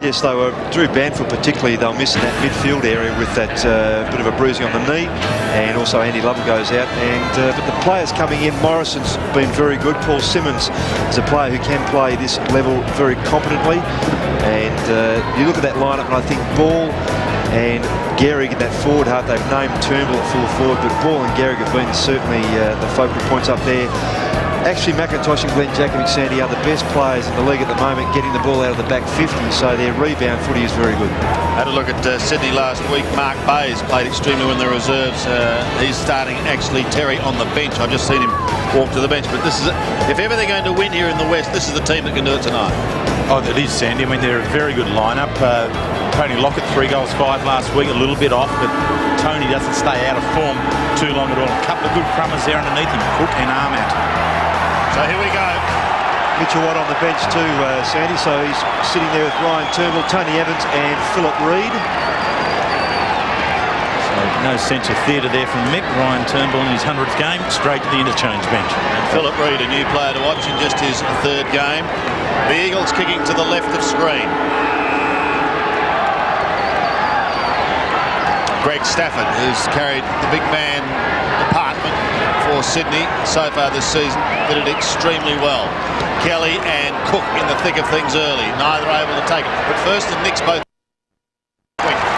Yes, they were. Drew Banfield particularly, they were missing that midfield area with that bit of a bruising on the knee, and also Andy Lovell goes out. And but the players coming in, Morrison's been very good. Paul Simmons is a player who can play this level very competently. And you look at that lineup, and I think Ball and Gehrig in that forward half, they've named Turnbull at full forward, but Ball and Gehrig have been certainly the focal points up there. Actually, McIntosh and Glenn Jakovic, Sandy, are the best players in the league at the moment, getting the ball out of the back 50, so their rebound footy is very good. Had a look at Sydney last week. Mark Bayes played extremely well in the reserves. He's starting actually Terry on the bench. I've just seen him walk to the bench, but this is it. If ever they're going to win here in the West, this is the team that can do it tonight. Oh, it is, Sandy. I mean, they're a very good lineup. Tony Lockett, 3 goals, 5 last week, a little bit off, but Tony doesn't stay out of form too long at all. A couple of good crummers there underneath him, Cook and Armat. So here we go. Mitchell Watt on the bench too, Sandy, so he's sitting there with Ryan Turnbull, Tony Evans and Philip Reid. So no sense of theatre there from Mick. Ryan Turnbull in his 100th game, straight to the interchange bench. And Philip Reid, a new player to watch in just his 3rd game. The Eagles kicking to the left of screen. Greg Stafford, who's carried the big man department for Sydney so far this season, did it extremely well. Kelly and Cook in the thick of things early, neither able to take it. But first and Nick's both.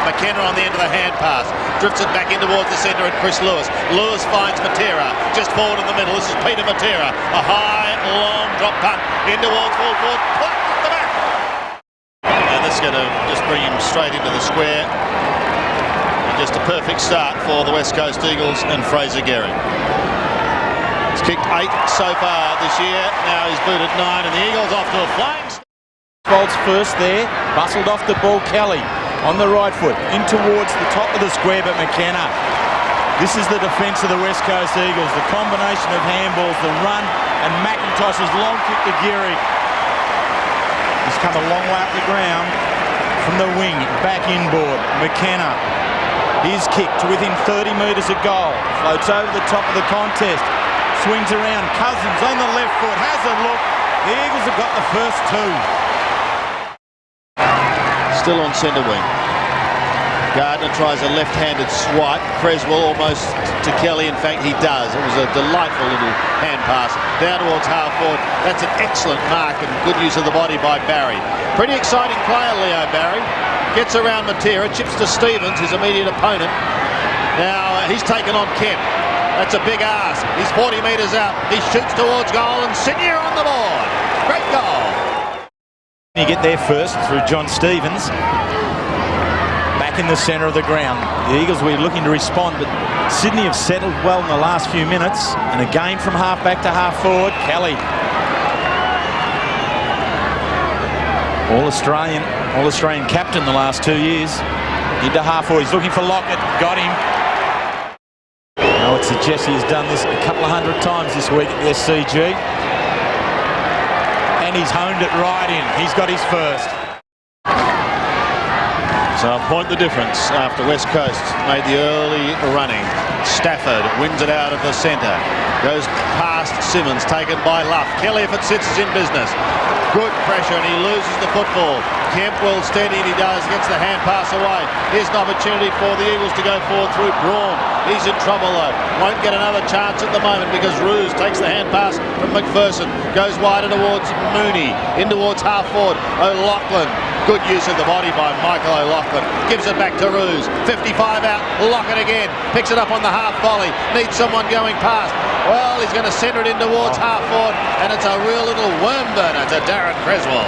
McKenna on the end of the hand pass, drifts it back in towards the centre at Chris Lewis. Lewis finds Matera, just forward in the middle. This is Peter Matera. A high, long drop punt in towards full forward. Put the back. And this is going to just bring him straight into the square. Just a perfect start for the West Coast Eagles and Fraser Gehrig. He's kicked 8 so far this year. Now he's booted 9, and the Eagles off to a flying. Bolts first there, bustled off the ball. Kelly on the right foot, in towards the top of the square, but McKenna. This is the defence of the West Coast Eagles. The combination of handballs, the run, and McIntosh's long kick to Gehrig. He's come a long way up the ground from the wing, back inboard. McKenna. His kick to within 30 metres of goal. Floats over the top of the contest. Swings around. Cousins on the left foot. Has a look. The Eagles have got the first 2. Still on centre wing. Gardner tries a left-handed swipe. Creswell almost to Kelly. In fact, he does. It was a delightful little hand pass down towards half forward. That's an excellent mark and good use of the body by Barry. Pretty exciting player, Leo Barry. Gets around Matera, chips to Stevens, his immediate opponent. Now he's taken on Kemp. That's a big ask. He's 40 metres out. He shoots towards goal, and Sydney are on the board. Great goal. You get there first through John Stevens. Back in the centre of the ground. The Eagles were looking to respond, but Sydney have settled well in the last few minutes. And again from half back to half forward, Kelly. All-Australian captain the last 2 years. Into half forward, he's looking for Lockett, got him. I would suggest he has done this a couple of 100 times this week at the SCG. And he's honed it right in. He's got his first. So I'll point the difference after West Coast made the early running. Stafford wins it out of the centre. Goes past Simmons, taken by Luff. Kelly, if it sits, is in business. Good pressure, and he loses the football. Kemp will steady, and he does. Gets the hand pass away. Here's an opportunity for the Eagles to go forward through Braun. He's in trouble, though. Won't get another chance at the moment because Roos takes the hand pass from McPherson. Goes wider towards Mooney. In towards half forward. O'Loughlin. Good use of the body by Michael O'Loughlin. Gives it back to Roos. 55 out. Lockett again. Picks it up on the half volley. Needs someone going past. Well, he's going to centre it in towards half forward, and it's a real little worm burner to Darren Creswell.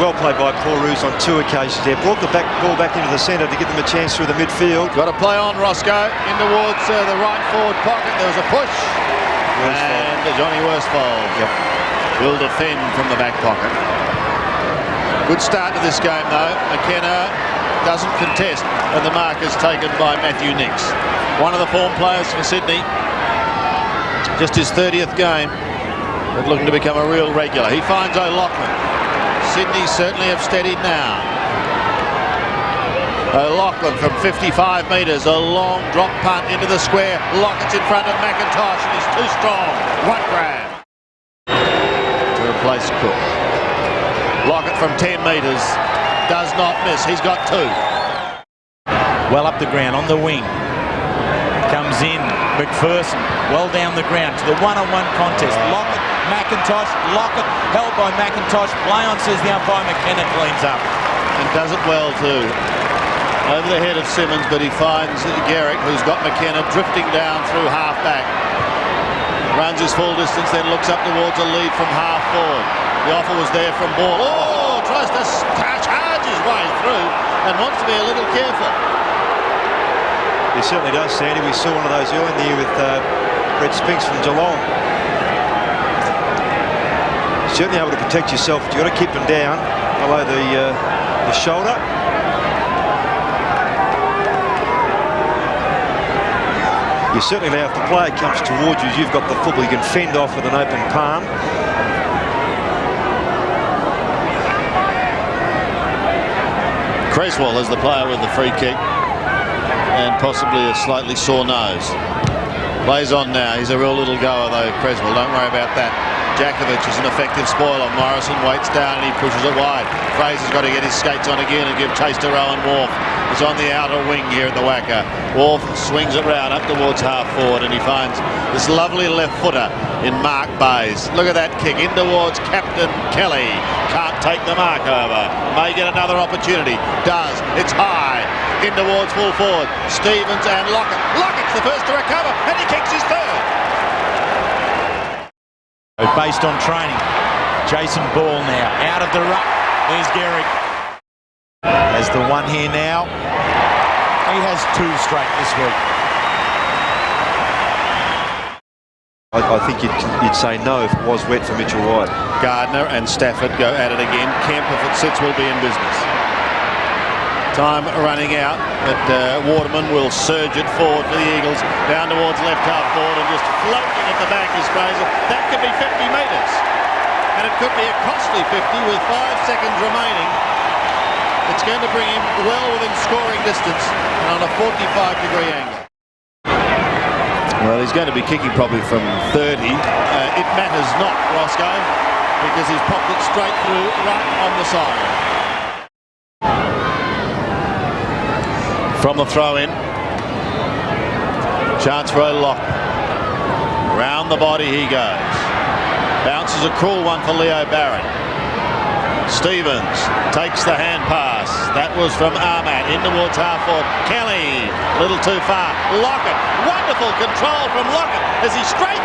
Well played by Paul Roos on 2 occasions there. Brought the ball back into the centre to give them a chance through the midfield. Got to play on Roscoe in towards the right forward pocket. There was a push. And Johnny Worsfold will defend from the back pocket. Good start to this game, though. McKenna doesn't contest, and the mark is taken by Matthew Nicks. One of the form players for Sydney. Just his 30th game, but looking to become a real regular. He finds O'Loughlin. Sydney certainly have steadied now. O'Loughlin from 55 metres, a long drop punt into the square. Lockett's in front of McIntosh, and he's too strong. One grab to replace Cook. Lockett from 10 metres does not miss. He's got 2. Well up the ground, on the wing. Comes in, McPherson, well down the ground to the one-on-one contest. Lockett, McIntosh, Lockett, held by McIntosh. Play on, says the umpire. McKenna cleans up. And does it well too. Over the head of Simmons, but he finds Garrick, who's got McKenna drifting down through half-back. Runs his full distance, then looks up towards a lead from half-forward. The offer was there from Ball. Oh, tries to charge his way through and wants to be a little careful. He certainly does, Sandy. We saw one of those earlier in the year with Brett Spinks from Geelong. Certainly able to protect yourself, but you've got to keep them down below the shoulder. You certainly allow, if the player comes towards you, you've got the football, you can fend off with an open palm. Creswell is the player with the free kick and possibly a slightly sore nose. Plays on now. He's a real little goer though, Creswell. Don't worry about that. Jakovic is an effective spoiler. Morrison waits down and he pushes it wide. Fraser's got to get his skates on again and give chase to Rowan Wharf. He's on the outer wing here at the Waca. Wharf swings it round up towards half-forward and he finds this lovely left footer in Mark Bayes. Look at that kick in towards Captain Kelly. Can't take the mark over. May get another opportunity. Does. It's high. In towards full forward. Stevens and Lockett. Lockett's the first to recover and he kicks his 3rd. Based on training. Jason Ball now out of the ruck. There's Garrick. As the one here now. He has 2 straight this week. I think you'd say no if it was wet for Mitchell White. Gardner and Stafford go at it again. Kemp, if it sits, will be in business. Time running out, but Waterman will surge it forward for the Eagles, down towards left half forward and just floating at the back is Fraser. That could be 50 metres, and it could be a costly 50 with 5 seconds remaining. It's going to bring him well within scoring distance and on a 45-degree angle. Well, he's going to be kicking probably from 30. It matters not, Roscoe, because he's popped it straight through right on the side. From the throw-in, chance for a lock. Round the body he goes. Bounces a cruel one for Leo Barrett. Stevens takes the hand pass. That was from Armat in towards half-forward. Kelly, a little too far. Lockett, wonderful control from Lockett. Is he straight?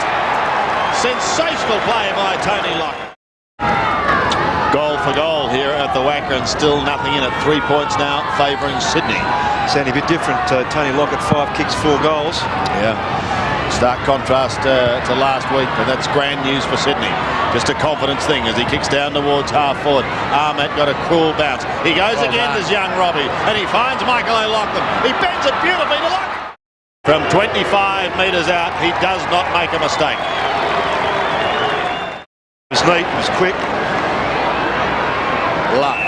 Sensational play by Tony Lockett. Goal for goal here at the Waca and still nothing in it. 3 points now favouring Sydney. Sounding a bit different. Tony Lockett, 5 kicks, 4 goals. Yeah. Stark contrast to last week, and that's grand news for Sydney. Just a confidence thing as he kicks down towards half-forward. Armat got a cruel bounce. He goes again to young Robbie, and he finds Michael O'Loughlin. He bends it beautifully to Lockett. From 25 metres out, he does not make a mistake. It was neat, it was quick. Luck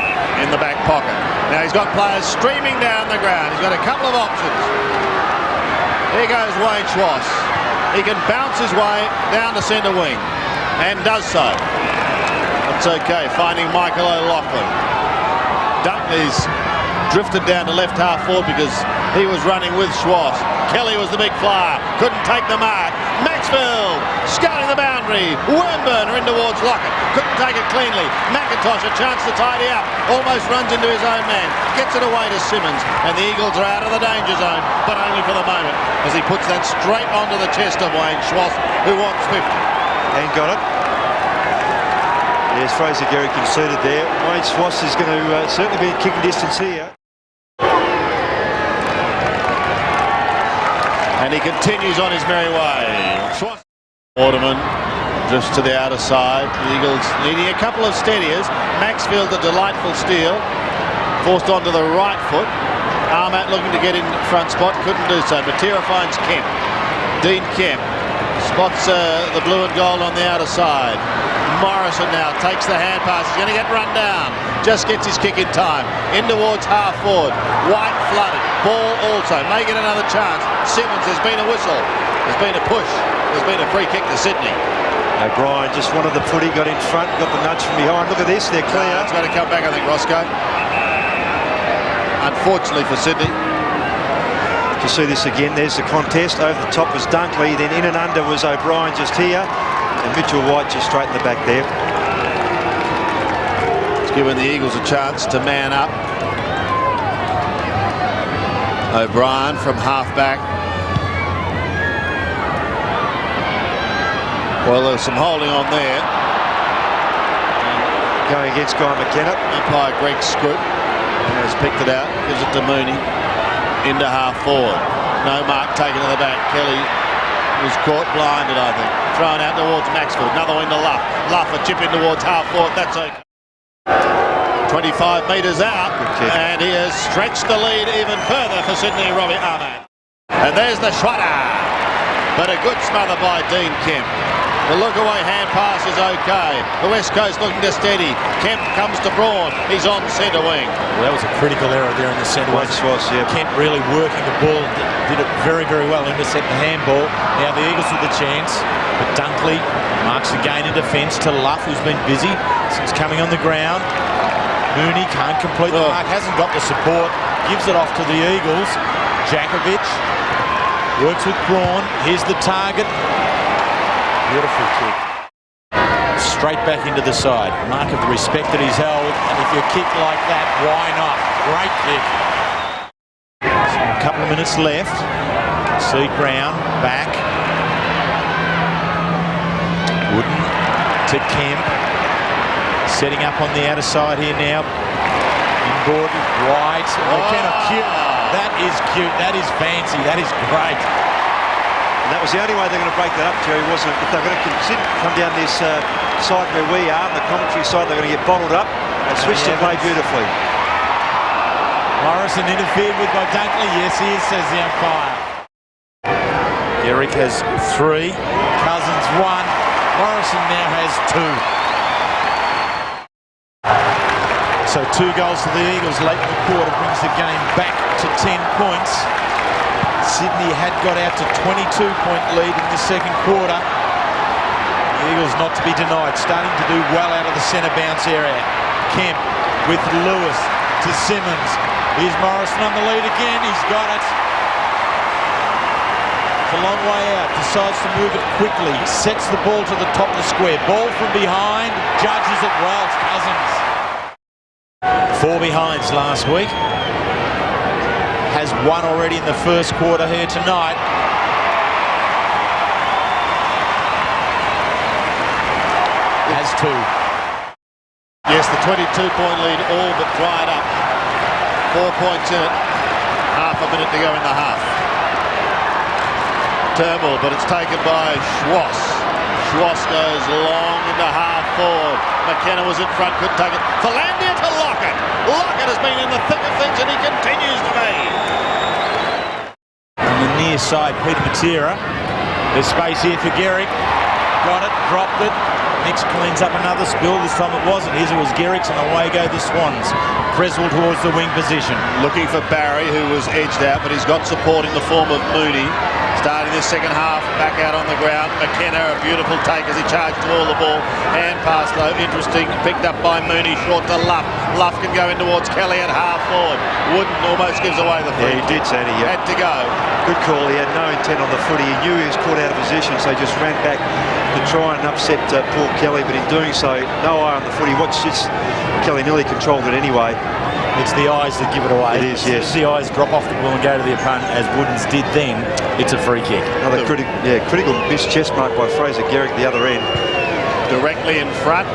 in the back pocket. Now he's got players streaming down the ground. He's got a couple of options. Here goes Wayne Schwass. He can bounce his way down to centre wing and does so. That's okay, finding Michael O'Loughlin. Dunkley's drifted down to left half forward because he was running with Schwass. Kelly was the big flyer, couldn't take the mark. Maxfield scaling the boundary. Wormburner in towards Lockett, couldn't take it cleanly. McIntosh a chance to tidy up, almost runs into his own man, gets it away to Simmons, and the Eagles are out of the danger zone, but only for the moment, as he puts that straight onto the chest of Wayne Schwass, who wants 50. And got it. Yes, Fraser Garrick conceded there. Wayne Schwass is going to certainly be in kicking distance here. And he continues on his merry way. Schwass. Waterman just to the outer side. The Eagles needing a couple of steadiers. Maxfield a delightful steal. Forced onto the right foot. Armat looking to get in front spot. Couldn't do so. Matera finds Kemp. Dean Kemp spots the blue and gold on the outer side. Morrison now takes the hand pass. He's going to get run down. Just gets his kick in time. In towards half forward. White flooded. Ball also. May get another chance. Simmons, there's been a whistle. There's been a push. There's been a free kick to Sydney. O'Brien just wanted the footy, got in front, got the nudge from behind. Look at this, they're clear. It's going to come back, I think, Roscoe. unfortunately for Sydney. To see this again, there's the contest. Over the top was Dunkley, then in and under was O'Brien just here, and Mitchell White just straight in the back there. It's given the Eagles a chance to man up. O'Brien from half-back. Well, there's some holding on there. Going against Guy McKenna. Umpire Greg Scroop has picked it out, gives it to Mooney. Into half-forward. No mark taken to the back. Kelly was caught blinded, I think. Thrown out towards Maxfield. Another one to Luff. Luff a chip in towards half-forward. That's okay. 25 metres out, and he has stretched the lead even further for Sydney, Robbie Ahmed. And there's the Schwatter. But a good smother by Dean Kemp. The look-away hand pass is okay. The West Coast looking to steady. Kemp comes to Braun. He's on centre wing. Well, that was a critical error there in the centre wing. Yeah. Kemp really working the ball. Did it very, very well. Intercept the handball. Now the Eagles with the chance. But Dunkley marks again in defence to Luff, who's been busy since coming on the ground. Mooney can't complete the mark. Hasn't got the support. Gives it off to the Eagles. Jakovic works with Braun. Here's the target. Beautiful kick. Straight back into the side. Mark of the respect that he's held. And if you kick like that, why not? Great kick. So a couple of minutes left. See Brown back. Wooden to Kemp. Setting up on the outer side here now. Inboard, right. Cute. That is cute. That is fancy. That is great. And that was the only way they're going to break that up, Jerry, wasn't it? If they're going to come down this side where we are, the commentary side, they're going to get bottled up and switch to play beautifully. Morrison interfered with by Dunkley. Yes, he is, says the umpire. Garrick has 3. Cousins 1. Morrison now has 2. So 2 goals to the Eagles late in the quarter brings the game back to 10 points. Sydney had got out to 22-point lead in the second quarter. The Eagles not to be denied, starting to do well out of the centre bounce area. Kemp with Lewis to Simmons. Here's Morrison on the lead again. He's got it. It's a long way out. Decides to move it quickly. Sets the ball to the top of the square. Ball from behind. Judges it well. It's Cousins. 4 behinds last week. Has 1 already in the first quarter here tonight. Has 2. Yes, the 22-point lead all but dried up. 4 points in it. Half a minute to go in the half. Turnbull, but it's taken by Schwass. Schwass goes long into half-forward. McKenna was in front, couldn't take it. Philandia to Lockett. Lockett has been in the thick of things, and he continues to be. On the near side, Peter Matera. There's space here for Garrick. Got it, dropped it. Next cleans up another spill. This time it wasn't. His, it was Garrick's, and away go the Swans. Creswell towards the wing position. Looking for Barry, who was edged out, but he's got support in the form of Mooney. Starting this second half, back out on the ground. McKenna, a beautiful take as he charged toward the ball. Hand pass though, interesting. Picked up by Mooney, short to Luff. Luff can go in towards Kelly at half forward. Wooden almost gives away the free. Yeah, he did, Sandy. Had to go. Good call. He had no intent on the footy. He knew he was caught out of position, so he just ran back to try and upset Paul Kelly. But in doing so, no eye on the footy. Watch this. Kelly nearly controlled it anyway. It's the eyes that give it away. It is, yes. As the eyes drop off the ball and go to the opponent, as Woodens did then, it's a free kick. Another critical missed chest mark by Fraser Garrick the other end. Directly in front.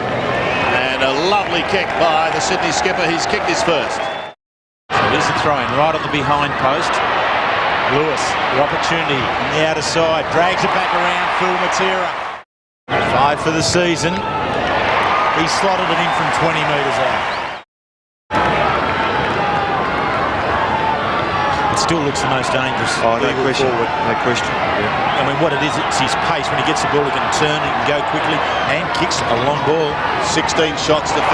And a lovely kick by the Sydney skipper. He's kicked his first. So here's the throw-in right on the behind post. Lewis, the opportunity on the outer side. Drags it back around. Phil Matera. 5 for the season. He slotted it in from 20 metres out. It still looks the most dangerous. Oh, no question. Forward. No question. Yeah. I mean, what it is, it's his pace. When he gets the ball, he can turn, he can go quickly, and kicks a long ball. 16 shots to 15.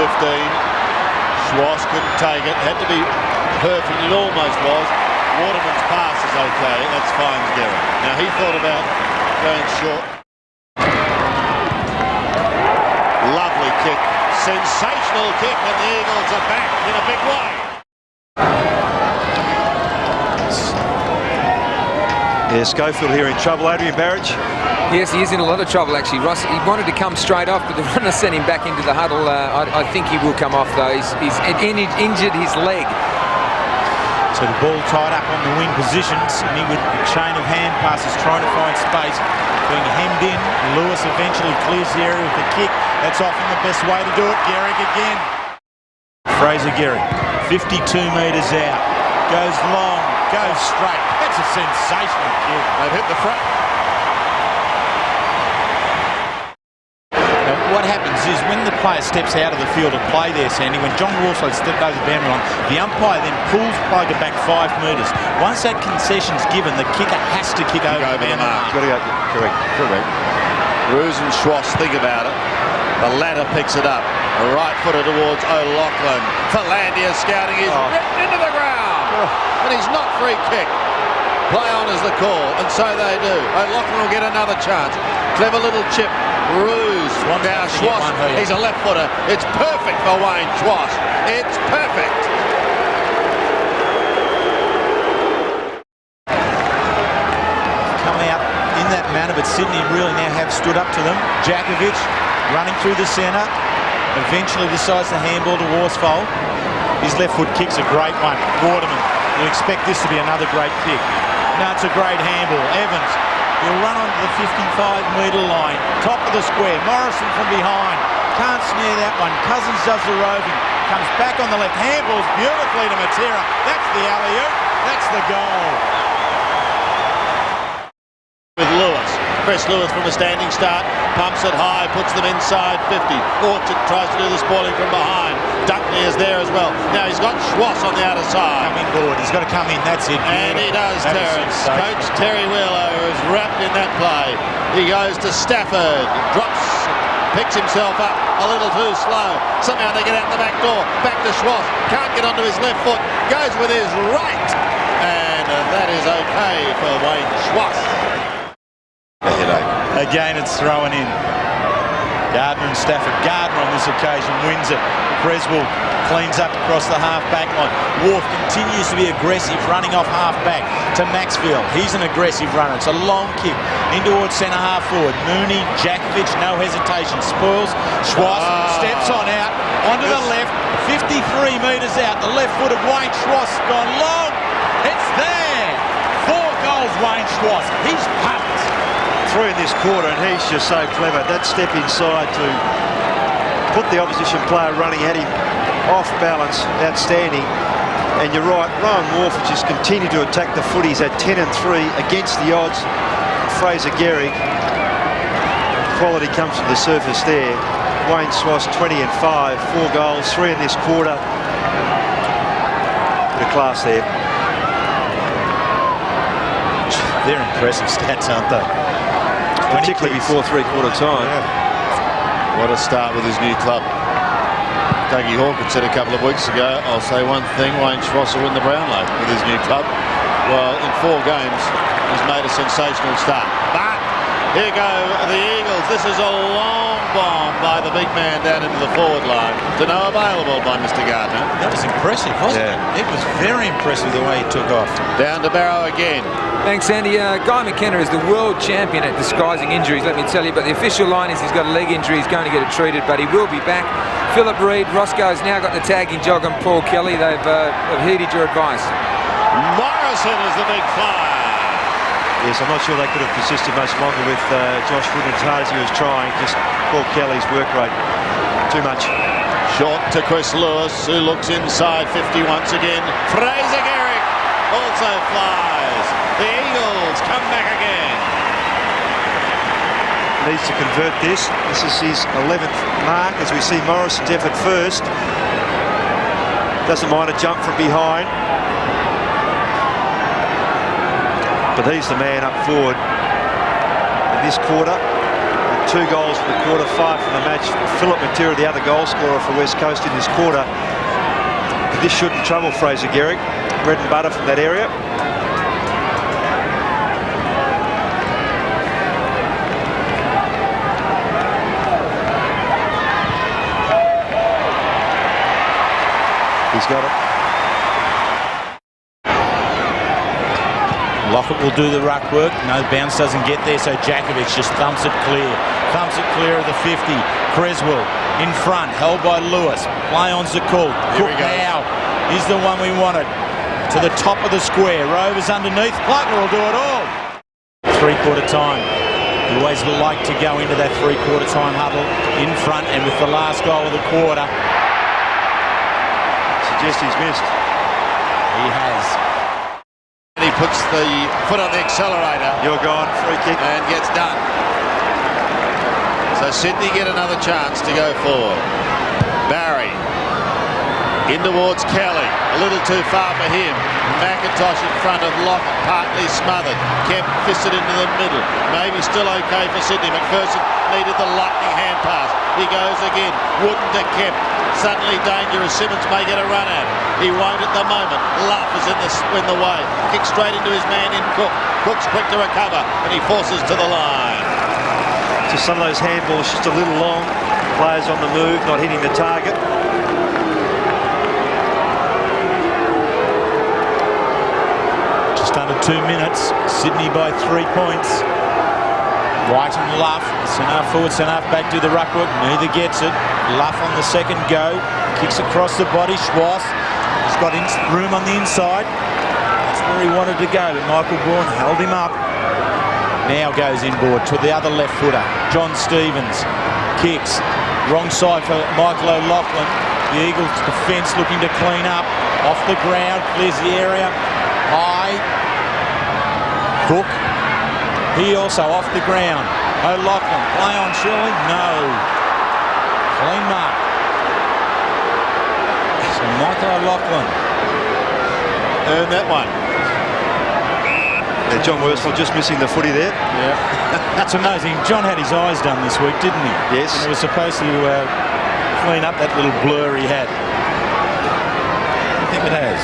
Schwass couldn't take it. Had to be perfect. It almost was. Waterman's pass is okay. That's fine, Garrett. Now, he thought about going short. Lovely kick. Sensational kick, and the Eagles are back in a big way. Yeah, Schofield here in trouble. Adrian Barrage. Yes, he is in a lot of trouble, actually. Ross, he wanted to come straight off, but the runner sent him back into the huddle. I think he will come off, though. He's injured his leg. So the ball tied up on the wing positions. Me with a chain of hand passes trying to find space. Being hemmed in. Lewis eventually clears the area with the kick. That's often the best way to do it. Gehrig again. Fraser Gehrig, 52 metres out. Goes long, goes straight. That's a sensational kick. They've hit the front. What happens is when the player steps out of the field of play there, Sandy, when John Rawside stepped over the boundary line, the umpire then pulls plugger back 5 metres. Once that concession's given, the kicker has to kick over the boundary line. Got to go. Correct. Roos and Schwass think about it. The latter picks it up. Right-footer towards O'Loughlin. Philandia scouting. He's ripped into the ground. And he's not free kick. Play on is the call, and so they do. O'Loughlin will get another chance. Clever little chip. Roos. Now Schwass. He's a left footer. It's perfect for Wayne Schwass. It's perfect. Come out in that manner, but Sydney really now have stood up to them. Jakovic running through the centre. Eventually decides to handball to Worsfold. His left foot kick's a great one. Waterman. You'll expect this to be another great kick. No, it's a great handball. Evans. He'll run onto the 55-metre line. Top of the square. Morrison from behind. Can't snare that one. Cousins does the roving. Comes back on the left. Handballs beautifully to Matera. That's the alley-oop. That's the goal. With Lewis. Chris Lewis from a standing start. Pumps it high. Puts them inside 50. Orchard tries to do the spoiling from behind. Dunkley is there as well. Now he's got Schwass on the outer side. Coming forward. He's got to come in. That's it. And he does, Terence. Coach Terry Wheeler is wrapped in that play. He goes to Stafford. Drops. Picks himself up a little too slow. Somehow they get out the back door. Back to Schwass. Can't get onto his left foot. Goes with his right. And that is okay for Wayne Schwass. A headache. Again, it's thrown in. Gardner and Stafford. Gardner on this occasion wins it. Creswell cleans up across the half-back line. Wharf continues to be aggressive, running off half-back to Maxfield. He's an aggressive runner. It's a long kick in towards centre-half forward. Mooney, Jakovic, no hesitation. Spoils. Schwass steps on out. Onto the left. 53 metres out. The left foot of Wayne Schwass gone long. It's there. 4 goals, Wayne Schwass. He's pumped. 3 in this quarter, and he's just so clever. That step inside to put the opposition player running at him off balance, outstanding. And you're right, Rowan Wharf just continued to attack the footies at 10 and 3 against the odds. Fraser Gehrig, quality comes to the surface there. Wayne Schwass 20 and 5, 4 goals, 3 in this quarter. Bit of class there. They're impressive stats, aren't they? Particularly before 3/4 time. Yeah. What a start with his new club. Dougie Hawkins said a couple of weeks ago, I'll say one thing, Wayne Schwass will win the Brownlow with his new club. Well, in 4 games, he's made a sensational start. But here go the Eagles. This is a long bomb by the big man down into the forward line. To no available by Mr. Gardner. That was impressive, wasn't it? It was very impressive the way he took off. Down to Barrow again. Thanks, Andy. Guy McKenna is the world champion at disguising injuries, let me tell you. But the official line is he's got a leg injury. He's going to get it treated, but he will be back. Philip Reid, Roscoe's now got the tagging jog on Paul Kelly. They've heeded your advice. Morrison is the big flyer. Yes, I'm not sure they could have persisted much longer with Josh Wood as hard as he was trying. Just Paul Kelly's work rate. Too much. Short to Chris Lewis, who looks inside 50 once again. Fraser Gehrig also flies. The Eagles come back again. Needs to convert this. This is his 11th mark as we see Morrison's effort first. Doesn't mind a jump from behind. But he's the man up forward in this quarter. 2 goals for the quarter, 5 for the match. Philip Matera, the other goal scorer for West Coast in this quarter. But this shouldn't trouble Fraser Gehrig. Bread and butter from that area. He's got it. Moffat will do the ruck work. No bounce doesn't get there, so Jakovic just thumps it clear. Thumps it clear of the 50. Creswell in front, held by Lewis. Play on Zakul. Cook now is the one we wanted. To the top of the square. Rovers underneath. Plucker will do it all. Three-quarter time. You always like to go into that three-quarter time huddle in front, and with the last goal of the quarter. Suggest he's missed. He has. And he puts the foot on the accelerator. You're gone. Free kick. And gets done. So Sydney get another chance to go forward. Barry. In towards Kelly, a little too far for him. McIntosh in front of Lockett, partly smothered. Kemp fisted into the middle. Maybe still okay for Sydney. McPherson needed the lightning hand pass. He goes again. Wooden to Kemp. Suddenly dangerous. Simmons may get a run at it. He won't at the moment. Luff is in the way. Kick straight into his man in Cook. Cook's quick to recover, and he forces to the line. Just some of those handballs just a little long. Players on the move, not hitting the target. Just under 2 minutes. Sydney by 3 points. White and Luff. Centre forward, centre half back to the ruck work. Neither gets it. Luff on the second go. Kicks across the body. Schwass has got room on the inside. That's where he wanted to go, but Michael Bourne held him up. Now goes inboard to the other left footer. John Stevens kicks. Wrong side for Michael O'Loughlin. The Eagles defence looking to clean up. Off the ground. Clears the area. High. Cook. He also off the ground. O'Loughlin. Play on surely? No. Clean mark. So Michael O'Loughlin earned that one. Yeah, John Worsfold just missing the footy there. Yeah. That's amazing. John had his eyes done this week, didn't he? Yes. And he was supposed to clean up that little blur he had. I think it has.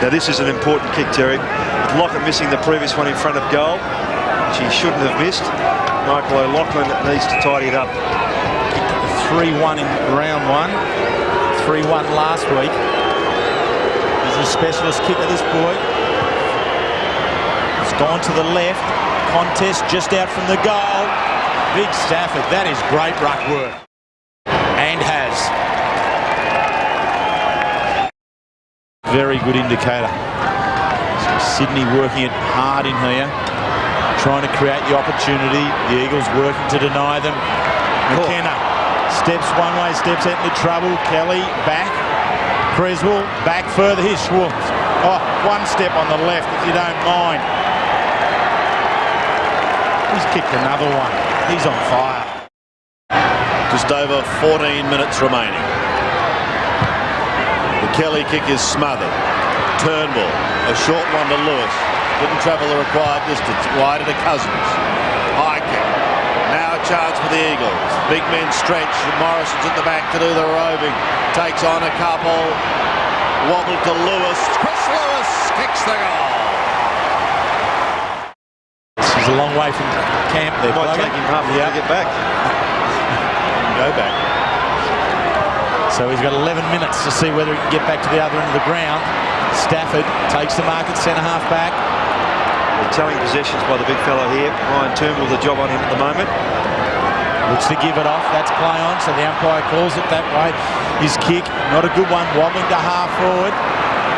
Now this is an important kick, Terry. With Lockett missing the previous one in front of goal, which he shouldn't have missed. Michael O'Loughlin needs to tidy it up. 3-1 in round one. 3-1 last week. He's a specialist kicker, this boy. He's gone to the left. Contest just out from the goal. Big Stafford. That is great ruck work. And has. Very good indicator. So Sydney working it hard in here, trying to create the opportunity. The Eagles working to deny them. McKenna steps one way, steps out into trouble. Kelly back. Creswell back further. Here's Schwartz. Oh, one step on the left, if you don't mind. He's kicked another one. He's on fire. Just over 14 minutes remaining. The Kelly kick is smothered. Turnbull, a short one to Lewis. Didn't travel the required distance. Wider to Cousins. High kick. Now a chance for the Eagles. Big men stretch. Morrison's at the back to do the roving. Takes on a couple. Wobbled to Lewis. Chris Lewis kicks the goal. He's a long way from camp there. Might take him half an hour to get back. Go back. So he's got 11 minutes to see whether he can get back to the other end of the ground. Stafford takes the mark at centre half back. They're telling possessions by the big fellow here. Ryan Turnbull, the job on him at the moment. Looks to give it off. That's play on, so the umpire calls it that way. His kick, not a good one, wobbling to half forward.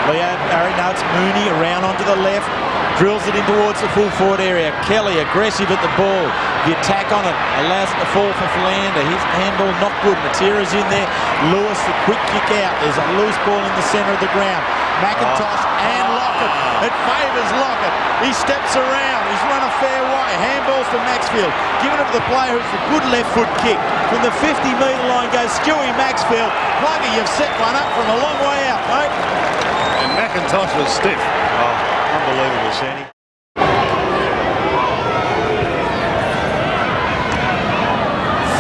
Leo Barry, no, it's Mooney around onto the left. Drills it in towards the full forward area. Kelly aggressive at the ball. The attack on it allows it to fall for Philander. His handball not good. Matera's in there. Lewis, the quick kick out. There's a loose ball in the centre of the ground. McIntosh and Lockett. It favours Lockett. He steps around. He's run a fair way. Handballs to Maxfield. Giving it to the player who's a good left foot kick. From the 50-metre line goes Stewie Maxfield. Plugger, you've set one up from a long way out, mate. And McIntosh was stiff. Oh, unbelievable, Sandy.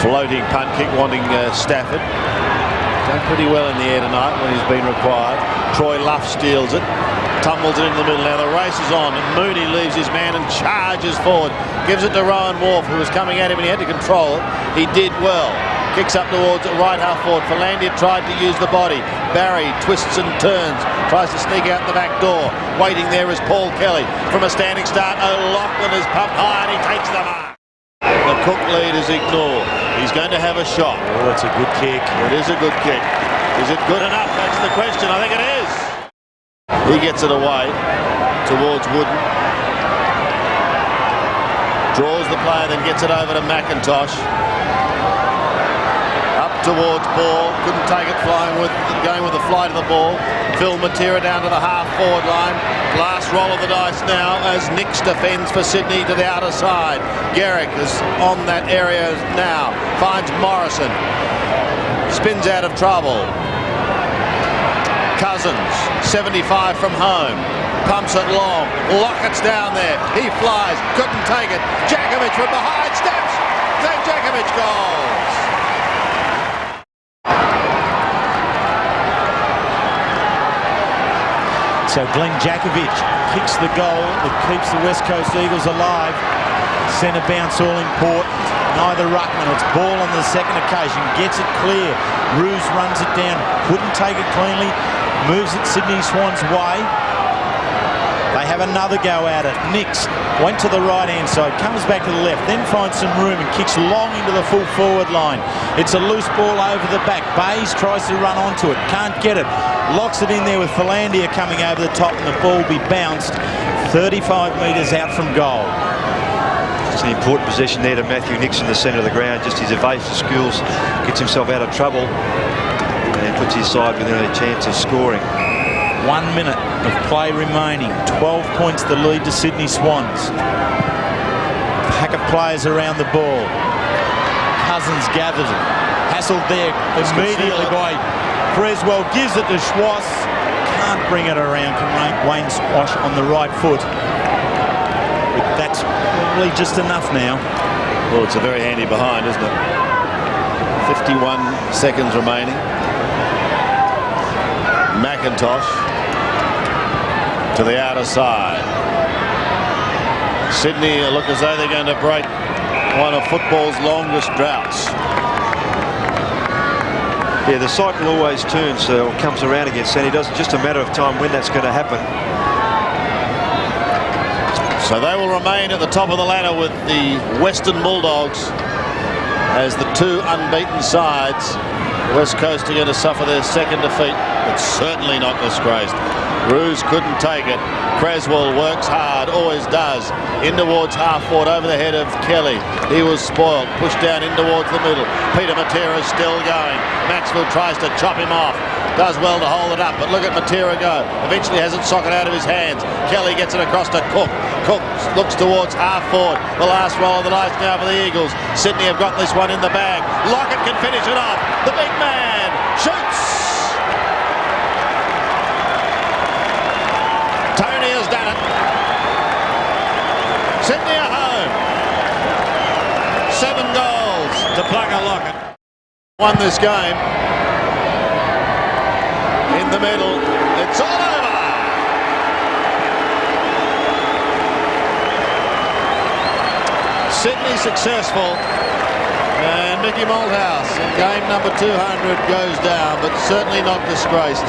Floating punt kick wanting Stafford. Done pretty well in the air tonight when he's been required. Troy Luff steals it. Tumbles it into the middle. Now the race is on. And Mooney leaves his man and charges forward. Gives it to Rowan Wharf, who was coming at him and he had to control it. He did well. Kicks up towards right half forward. Philander tried to use the body. Barry twists and turns. tries to sneak out the back door. Waiting there is Paul Kelly. From a standing start, O'Loughlin is pumped high and he takes the mark. The Cook lead is ignored. He's going to have a shot. Oh, it's a good kick. It is a good kick. Is it good enough? That's the question. I think it is. He gets it away towards Wooden. Draws the player, then gets it over to McIntosh. Up towards ball. Couldn't take it going with the flight of the ball. Phil Matera down to the half-forward line. Last roll of the dice now as Nix defends for Sydney to the outer side. Garrick is on that area now. Finds Morrison. Spins out of trouble. Cousins, 75 from home. Pumps it long. Lockett's down there. He flies. Couldn't take it. Jakovic from behind. Steps. Then Jakovic goals. So Glenn Jakovic kicks the goal that keeps the West Coast Eagles alive. Centre bounce all important. Neither ruckman. It's ball on the second occasion. Gets it clear. Roos runs it down. Couldn't take it cleanly. Moves it Sydney Swans' way. They have another go at it. Nix went to the right-hand side, comes back to the left, then finds some room and kicks long into the full forward line. It's a loose ball over the back. Bays tries to run onto it, can't get it. Locks it in there with Philandia coming over the top and the ball will be bounced 35 metres out from goal. It's an important possession there to Matthew Nix in the centre of the ground. Just his evasive skills, gets himself out of trouble and puts his side within a chance of scoring. 1 minute of play remaining. 12 points the lead to Sydney Swans. Pack of players around the ball. Cousins gathers it. Hassled there immediately by Creswell. Gives it to Schwass. Can't bring it around. Can Wayne Squash on the right foot. But that's probably just enough now. Well, it's a very handy behind, isn't it? 51 seconds remaining. McIntosh to the outer side. Sydney look as though they're going to break one of football's longest droughts. Yeah, the cycle always turns or comes around again, Sandy. It's just a matter of time when that's going to happen. So they will remain at the top of the ladder with the Western Bulldogs as the two unbeaten sides. The West Coast are going to suffer their second defeat, but certainly not disgraced. Roos couldn't take it. Creswell works hard, always does. In towards half-forward over the head of Kelly. He was spoiled. Pushed down in towards the middle. Peter Matera is still going. Maxwell tries to chop him off. Does well to hold it up, but look at Matera go. Eventually has it socket out of his hands. Kelly gets it across to Cook. Cook looks towards half-forward. The last roll of the dice now for the Eagles. Sydney have got this one in the bag. Lockett can finish it off. The big man shoots. Tony has done it. Sydney are home. 7 goals to Plugger Lockett. Won this game. In the middle, it's all over. Sydney successful, and Mickey Malthouse in game number 200 goes down, but certainly not disgraced.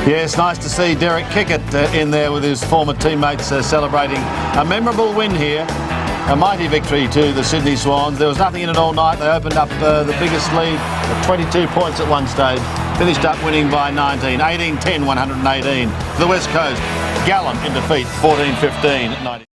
Yes, nice to see Derek Kickett in there with his former teammates celebrating a memorable win here. A mighty victory to the Sydney Swans. There was nothing in it all night. They opened up the biggest lead at 22 points at one stage. Finished up winning by 19. 18-10, 118. For the West Coast, Gallen in defeat, 14-15 at 90.